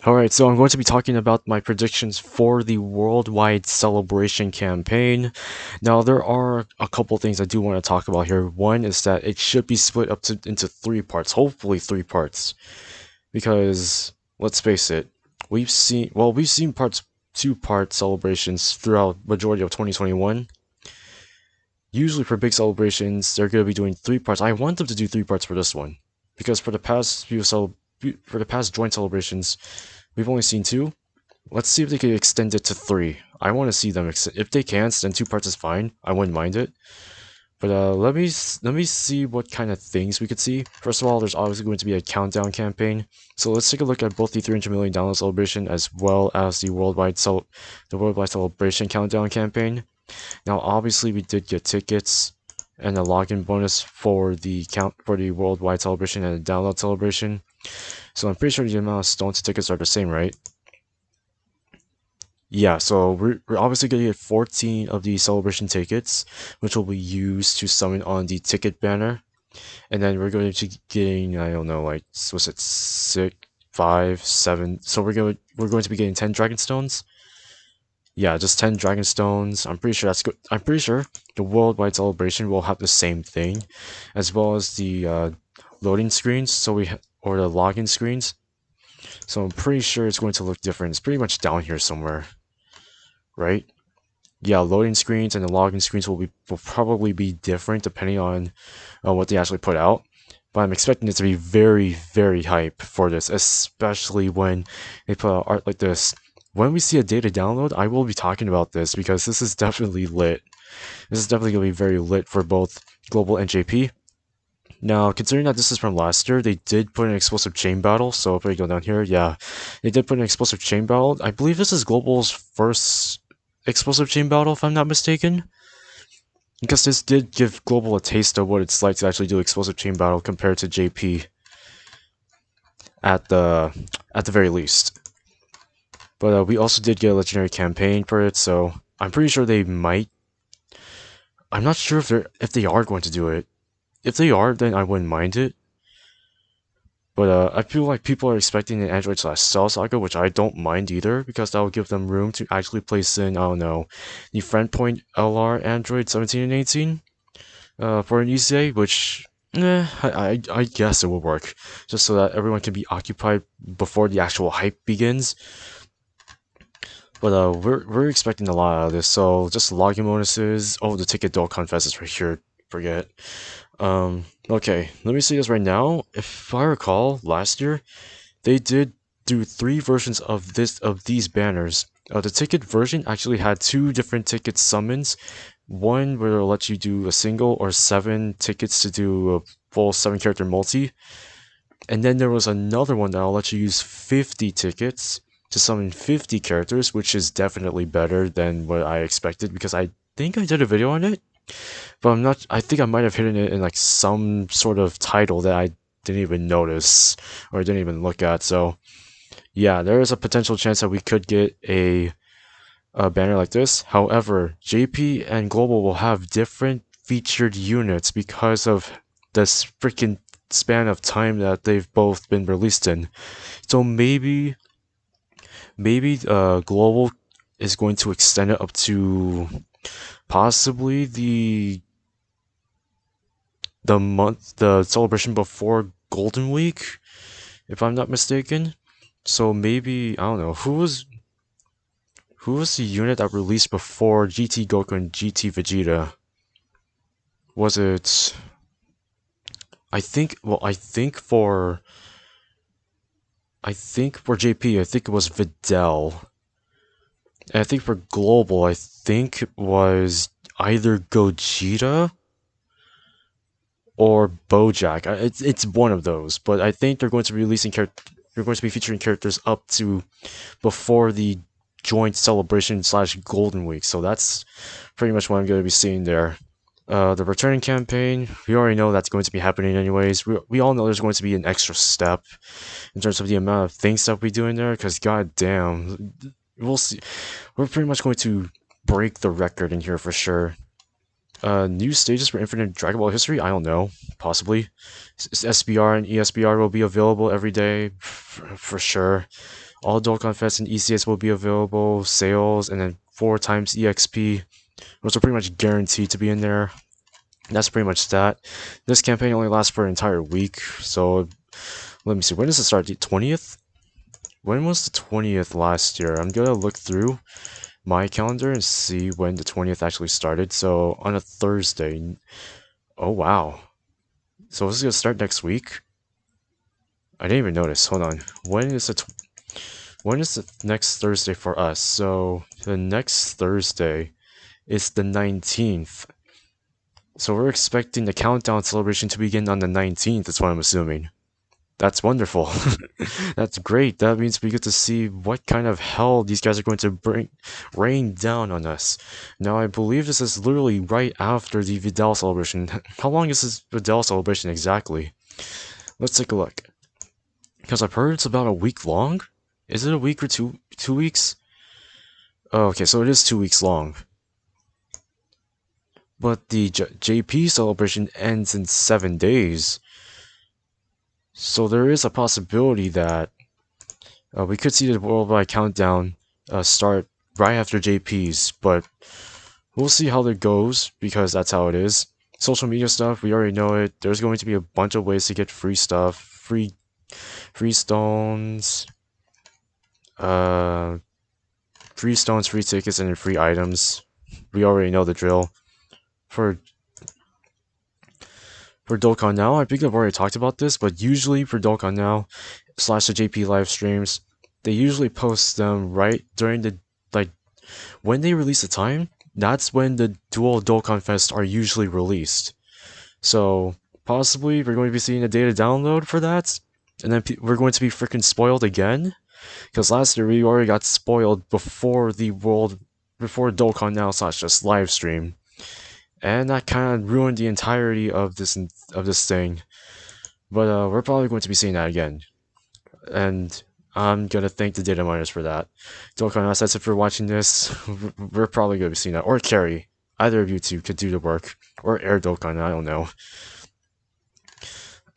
Alright, so I'm going to be talking about my predictions for the worldwide celebration campaign. Now, there are a couple things I do want to talk about here. One is that it should be split up into three parts, hopefully three parts. Because, let's face it, we've seen two-part celebrations throughout majority of 2021. Usually for big celebrations, they're going to be doing three parts. I want them to do three parts for this one. Because for the past joint celebrations, we've only seen two. Let's see if they can extend it to three. I want to see them. If they can't, then two parts is fine. I wouldn't mind it. But let me see what kind of things we could see. First of all, there's obviously going to be a countdown campaign. So let's take a look at both the 300 million download celebration as well as the worldwide celebration countdown campaign. Now, obviously, we did get tickets and a login bonus for the worldwide celebration and the download celebration. So I'm pretty sure the amount of stones tickets are the same, right? Yeah, so we're obviously going to get 14 of the celebration tickets, which will be used to summon on the ticket banner. And then we're going to be getting, I don't know, like, what's it, 6, 5, 7. So we're going to be getting 10 dragon stones. Yeah, just 10 dragon stones. I'm pretty sure that's good. I'm pretty sure the worldwide celebration will have the same thing, as well as the loading screens. Or the login screens. So I'm pretty sure it's going to look different. It's pretty much down here somewhere, right? Yeah, loading screens and the login screens will probably be different depending on what they actually put out. But I'm expecting it to be very, very hype for this, especially when they put out art like this. When we see a data download, I will be talking about this because this is definitely lit. This is definitely going to be very lit for both global and JP. Now, considering that this is from last year, they did put an explosive chain battle. So if I go down here, yeah, they did put an explosive chain battle. I believe this is Global's first explosive chain battle, if I'm not mistaken. Because this did give Global a taste of what it's like to actually do explosive chain battle compared to JP at the very least. But we also did get a legendary campaign for it, so I'm pretty sure they might. I'm not sure if they are going to do it. If they are, then I wouldn't mind it. But I feel like people are expecting an Android/Cell Saga, which I don't mind either, because that will give them room to actually place in, I don't know, the Friendpoint LR Android 17 and 18 for an ECA, which, I guess it will work, just so that everyone can be occupied before the actual hype begins. But we're expecting a lot out of this, so just login bonuses. Oh, the ticket Dokkan Fest is right here. Forget. Okay, let me see this right now. If I recall, last year, they did do 3 versions of these banners. The ticket version actually had 2 different ticket summons. One where it'll let you do a single or 7 tickets to do a full 7-character multi. And then there was another one that'll let you use 50 tickets to summon 50 characters, which is definitely better than what I expected because I think I did a video on it. But I'm not. I think I might have hidden it in like some sort of title that I didn't even notice or didn't even look at. So yeah, there is a potential chance that we could get a banner like this. However, JP and Global will have different featured units because of this freaking span of time that they've both been released in. So maybe Global is going to extend it up to possibly the celebration before Golden Week, if I'm not mistaken. So maybe I don't know who was the unit that released before GT Goku and GT Vegeta. Was it? I think for JP, I think it was Videl. And I think for Global, I think it was either Gogeta or Bojack. It's one of those, but I think they're going to be featuring characters up to before the joint celebration / Golden Week. So that's pretty much what I'm going to be seeing there. The returning campaign, we already know that's going to be happening anyways. We all know there's going to be an extra step in terms of the amount of things that we do in there, because goddamn, we'll see. We're pretty much going to break the record in here for sure. New stages for Infinite Dragon Ball history? I don't know. Possibly. SBR and ESBR will be available every day, for sure. All Dokkan Fest and ECS will be available. Sales, and then 4 times EXP. Those are pretty much guaranteed to be in there. That's pretty much that. This campaign only lasts for an entire week, so let me see. When does it start? The 20th? When was the 20th last year? I'm gonna look through my calendar and see when the 20th actually started. So on a Thursday. Oh wow. So this is gonna start next week? I didn't even notice. Hold on. When is the next Thursday for us? So the next Thursday is the 19th. So we're expecting the countdown celebration to begin on the 19th, is what I'm assuming. That's wonderful. That's great. That means we get to see what kind of hell these guys are going to rain down on us. Now, I believe this is literally right after the Vidal celebration. How long is this Vidal celebration exactly? Let's take a look. Because I've heard it's about a week long? Is it a week or 2 weeks? Oh, okay, so it is 2 weeks long. But the JP celebration ends in 7 days. So there is a possibility that we could see the worldwide countdown start right after JP's, but we'll see how that goes because that's how it is. Social media stuff, we already know it. There's going to be a bunch of ways to get free stuff, free stones, free stones, free tickets, and then free items. We already know the drill. For Dokkan Now, I think I've already talked about this, but usually for Dokkan Now / the JP live streams, they usually post them right during the, like, when they release the time, that's when the dual Dokkan Fest are usually released. So possibly we're going to be seeing a data download for that, and then we're going to be freaking spoiled again, because last year we already got spoiled before Dokkan Now / just live stream. And that kind of ruined the entirety of this thing. But we're probably going to be seeing that again. And I'm gonna thank the data miners for that. Dokkan, that's it for watching this. We're probably gonna be seeing that. Or Carrie. Either of you two could do the work. Or Air Dokkan, I don't know.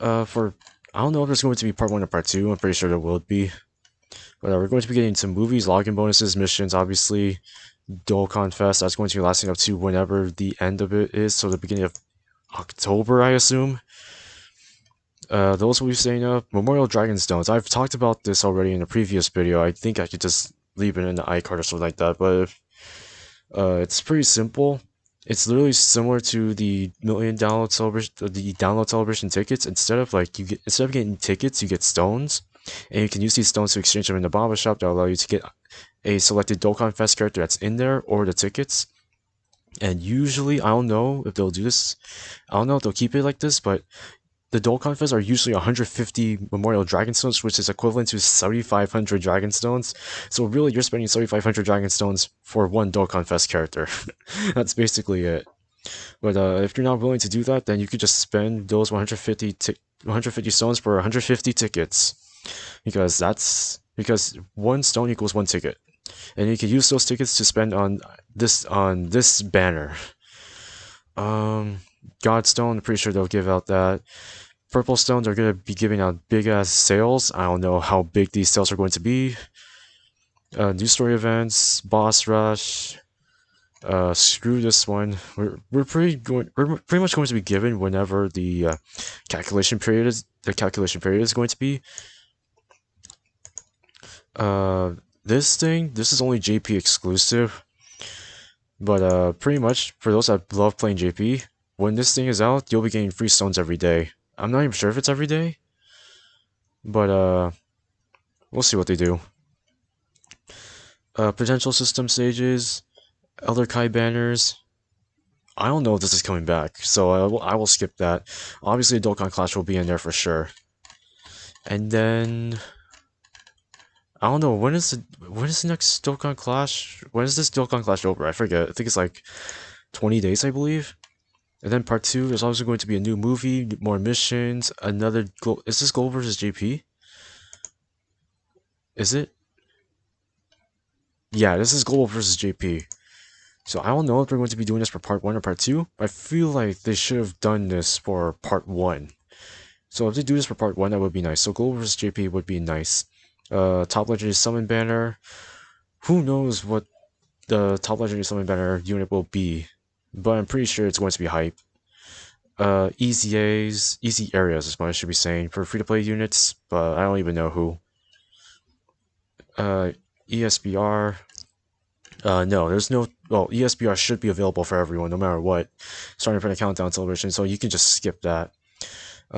I don't know if there's going to be part 1 or part 2. I'm pretty sure there will be. But we're going to be getting some movies, login bonuses, missions, obviously. Dokkan Fest, that's going to be lasting up to whenever the end of it is, so the beginning of October, I assume. Those will be staying up. Memorial Dragon Stones. I've talked about this already in a previous video. I think I could just leave it in the iCard or something like that, but it's pretty simple. It's literally similar to the million download celebration, the download celebration tickets. Instead of getting tickets, you get stones, and you can use these stones to exchange them in the Baba shop that allow you to get a selected Dokkan Fest character that's in there, or the tickets. And usually, I don't know if they'll do this. I don't know if they'll keep it like this, but the Dokkan Fest are usually 150 Memorial Dragon Stones, which is equivalent to 7,500 Dragon Stones. So really, you're spending 7,500 Dragon Stones for one Dokkan Fest character. That's basically it. But if you're not willing to do that, then you could just spend those 150 stones for 150 tickets, because one stone equals one ticket, and you can use those tickets to spend on this banner. Godstone, I'm pretty sure they'll give out that. Purple stones are going to be giving out big ass sales. I don't know how big these sales are going to be. New story events, boss rush. Screw this one. We're pretty much going to be given whenever the calculation period is going to be. This is only JP exclusive. But pretty much for those that love playing JP, when this thing is out, you'll be getting free stones every day. I'm not even sure if it's every day, but we'll see what they do. Potential system stages, Elder Kai banners. I don't know if this is coming back, so I will skip that. Obviously, Dokkan Clash will be in there for sure. And then I don't know, when is the next Dokkan Clash? When is this Dokkan Clash over? I forget. I think it's like 20 days, I believe. And then part 2, there's also going to be a new movie, more missions, another is this Gold vs JP? Is it? Yeah, this is Global vs JP. So I don't know if they're going to be doing this for part 1 or part 2, but I feel like they should have done this for part 1. So if they do this for part 1, that would be nice. So Global vs JP would be nice. Top Legendary Summon Banner. Who knows what the Top Legendary Summon Banner unit will be, but I'm pretty sure it's going to be hype. Easy areas is what I should be saying for free-to-play units, but I don't even know who. ESBR. No, there's no. Well, ESBR should be available for everyone, no matter what. Starting from the countdown celebration, so you can just skip that.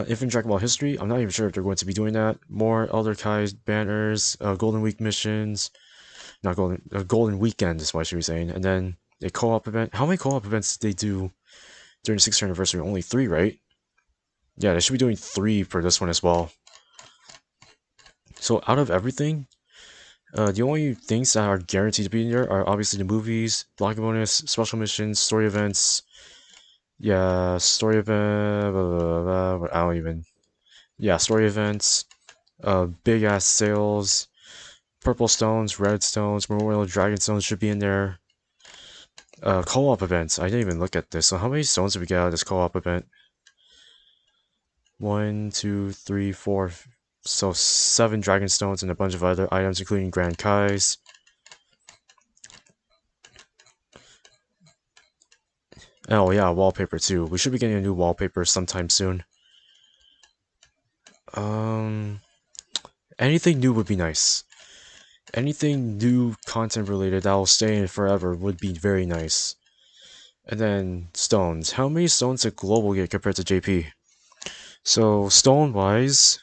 Infinite Dragon Ball History. I'm not even sure if they're going to be doing that. More Elder Kai banners, Golden Week missions, not Golden. Golden Weekend is what I should be saying, and then a co-op event. How many co-op events did they do during the 6th anniversary? Only 3, right? Yeah, they should be doing 3 for this one as well. So out of everything, the only things that are guaranteed to be in there are obviously the movies, block bonus, special missions, story events. Yeah, story event. Blah, blah, blah, blah, I don't even. Yeah, story events. Big ass sales. Purple stones, red stones, memorial dragon stones should be in there. Co-op events. I didn't even look at this. So how many stones did we get out of this co-op event? 1, 2, 3, 4. So 7 dragon stones and a bunch of other items, including Grand Kai's. Oh yeah, wallpaper too. We should be getting a new wallpaper sometime soon. Anything new would be nice. Anything new content related that will stay in forever would be very nice. And then stones. How many stones did Global get compared to JP? So stone wise,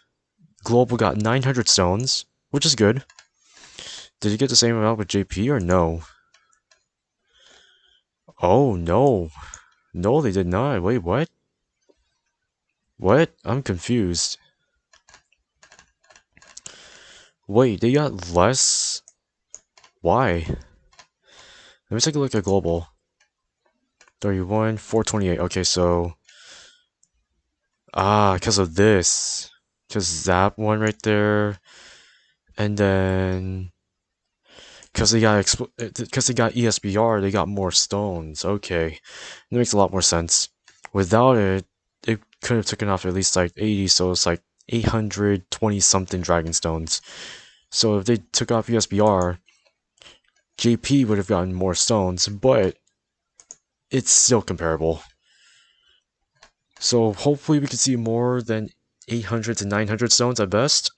Global got 900 stones, which is good. Did you get the same amount with JP or no? Oh no. No, they did not. Wait, what? What? I'm confused. Wait, they got less? Why? Let me take a look at Global. 31, 428. Okay, so... because of this. Because that one right there. And then... Because they got ESBR, they got more stones. Okay. That makes a lot more sense. Without it, it could have taken off at least like 80, so it's like 820 something dragon stones. So if they took off ESBR, JP would have gotten more stones, but it's still comparable. So hopefully we can see more than 800 to 900 stones at best.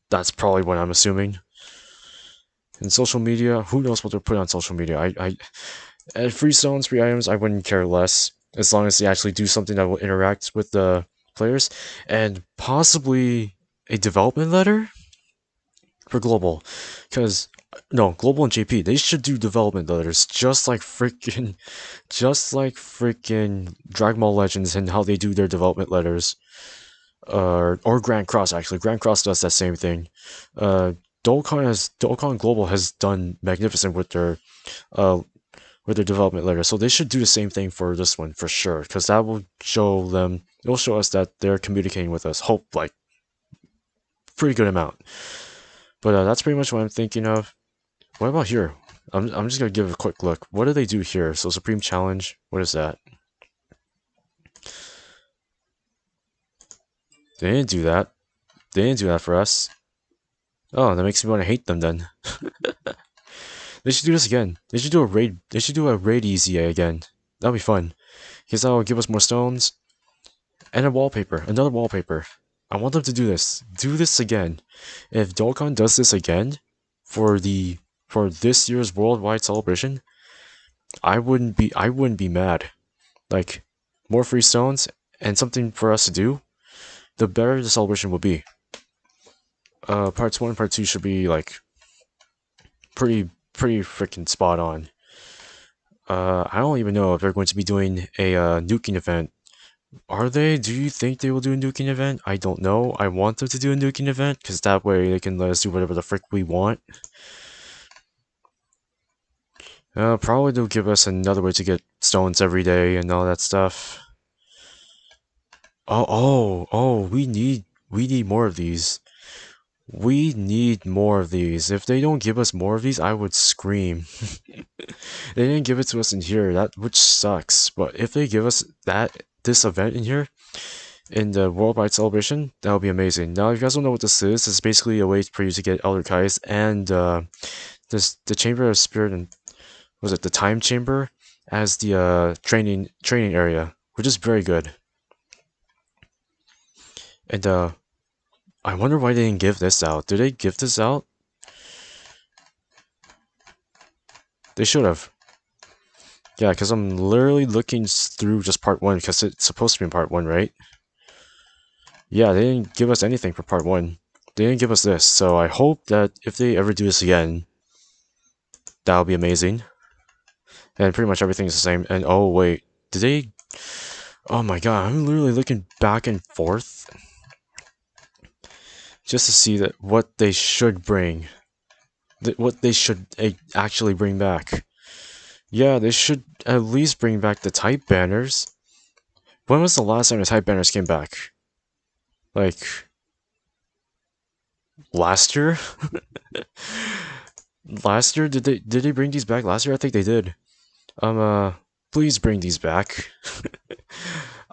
That's probably what I'm assuming. In social media, who knows what they're putting on social media? Free stones, free items, I wouldn't care less, as long as they actually do something that will interact with the players, and possibly a development letter for Global, because no, Global and JP, they should do development letters just like freaking Dragon Ball Legends and how they do their development letters, or Grand Cross actually. Grand Cross does that same thing. Dokkan Global has done magnificent with their development letter, so they should do the same thing for this one for sure, because that will show them. It will show us that they're communicating with us. Hope like pretty good amount. But that's pretty much what I'm thinking of. What about here? I'm just gonna give a quick look. What do they do here? So Supreme Challenge. What is that? They didn't do that. They didn't do that for us. Oh, that makes me want to hate them then. They should do this again. They should do a raid. They should do a raid EZA again. That'll be fun. Because that'll give us more stones. And a wallpaper. Another wallpaper. I want them to do this. Do this again. If Dokkan does this again for this year's worldwide celebration, I wouldn't be mad. Like, more free stones and something for us to do, the better the celebration will be. Parts 1 and part 2 should be like pretty freaking spot on. I don't even know if they're going to be doing a nuking event. Are they? Do you think they will do a nuking event? I don't know. I want them to do a nuking event, because that way they can let us do whatever the frick we want. Probably they'll give us another way to get stones every day and all that stuff. Oh, we need more of these. We need more of these. If they don't give us more of these, I would scream. They didn't give it to us in here, that which sucks. But if they give us this event in here, in the worldwide celebration, that would be amazing. Now, if you guys don't know what this is, it's basically a way for you to get Elder Kais and the Chamber of Spirit and was it the Time Chamber as the training area, which is very good. And I wonder why they didn't give this out. Did they give this out? They should have. Yeah, because I'm literally looking through just part 1 because it's supposed to be in part 1, right? Yeah, they didn't give us anything for part 1. They didn't give us this, so I hope that if they ever do this again, that'll be amazing. And pretty much everything is the same. And oh wait, did they? Oh my god, I'm literally looking back and forth just to see that what they should bring, what they should actually bring back. Yeah, they should at least bring back the type banners. When was the last time the type banners came back? Like last year? Last year? Did they bring these back last year? I think they did. Please bring these back.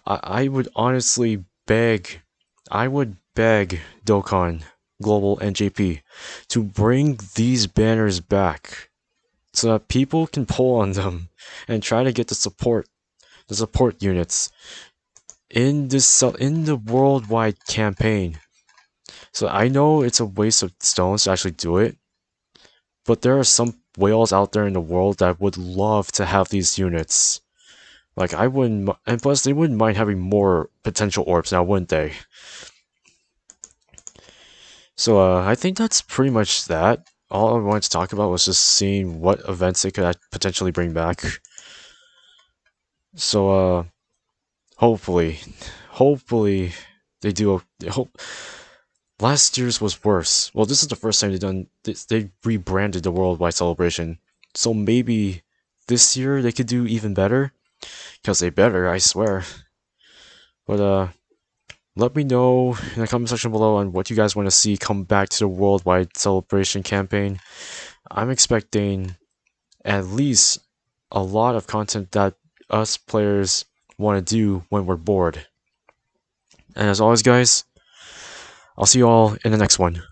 I would honestly beg, I would beg Dokkan, Global, and JP to bring these banners back so that people can pull on them and try to get the support units in the worldwide campaign. So I know it's a waste of stones to actually do it, but there are some whales out there in the world that would love to have these units. Like, I wouldn't, and plus they wouldn't mind having more potential orbs now, wouldn't they? So, I think that's pretty much that. All I wanted to talk about was just seeing what events they could potentially bring back. So, hopefully they do. Hope last year's was worse. Well, this is the first time they've done this, they rebranded the worldwide celebration. So maybe this year they could do even better. Because they better, I swear. But let me know in the comment section below on what you guys want to see come back to the worldwide celebration campaign. I'm expecting at least a lot of content that us players want to do when we're bored. And as always, guys, I'll see you all in the next one.